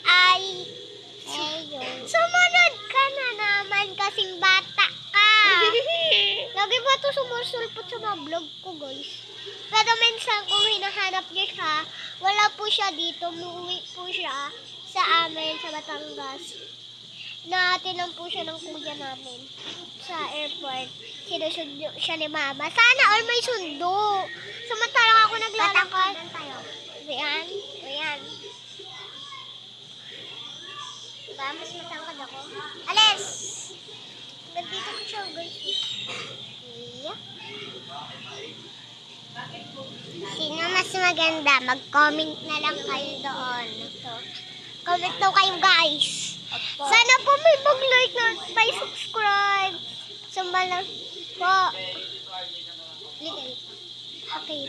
ay sumunod ka na naman kasing bata ka. Lagi ba ito sumusulpot sa mga vlog ko, guys? Pero minsan kung hinahanap niya siya, wala po siya dito. Umuwi po siya sa amin, sa Batangas. Natin lang po siya ng kuya namin sa airport. Sinusundo siya ni mama. Sana all may sundo. Samantalang ako naglalakad. Ayan, ayan. Diba, mas matangkad ako. Alis! Nandito ko siya, guys. Yeah. Sino mas maganda? Mag-comment na lang kayo doon. So, comment daw kayo, guys. Sana po may mag-like na may subscribe. Sumbalang po. Okay.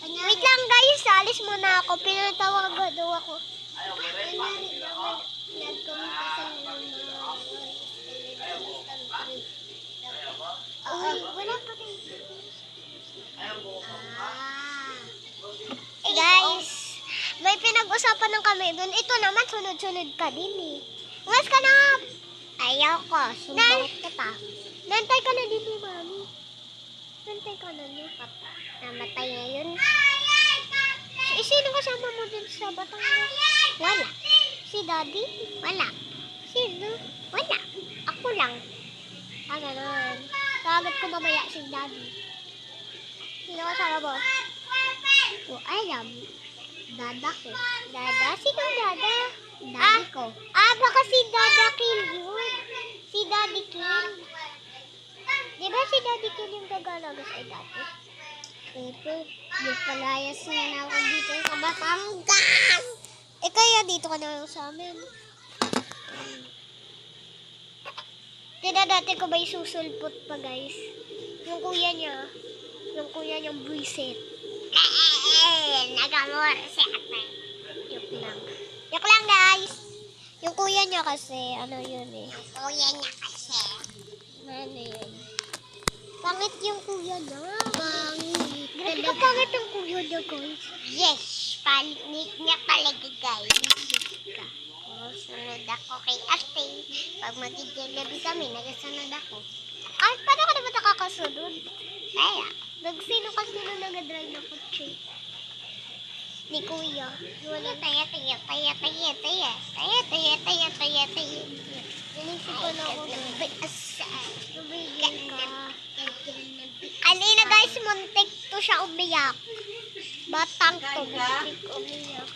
Wait lang, guys. Alis muna ako. Pinatawag daw ako. Uy, wala pa kayo. Guys, may pinag-usapan ng kami doon. Ito naman, sunod-sunod ka din eh. Umas ka na! Ayoko, sumbang kita. Nantay ka na dito, mami. Nantay ka na niya. Namatay na yun. Sino kasama mo din sa Batangas? Wala. Si Daddy? Wala. Sino? Wala. Ako lang. Ganun. Kagat ko mamaya si Daddy. Sino kasama mo? Alam. Dada ko. Dada? Sino Dada? Daddy ko. Baka si Dada Kill yun. Si Daddy Kill. Di ba si Daddy Kill yung gagalagas ay dati? Pero, palayas na ako dito sa Batangas. Kaya dito ka na lang sa amin. Tida dati ko ba susulpot pa, guys? Yung kuya niya. Yung kuya niyang buisit. Nagamor si ate. Yuck lang. Yuck lang, guys. Yung kuya niya kasi, ano yun eh. Yung kuya niya kasi. Ano yun? Pangit yung kuya niya. Pangit. Grabe ka pangit yung kuya niya, guys. Yes, pangit niya talaga, guys. Sunod ako kay ate. Pag magigalabi kami, nagasunod ako. Paano ka naman nakakasunod? Kaya. Nagsino kasi nung nagadrive na kotse. Ni kuya. Wala taya. Nanisip ko na ako. Tumigil ka. Kanina, guys, muntik to siya umiyak. Batang to, muntik umiyak.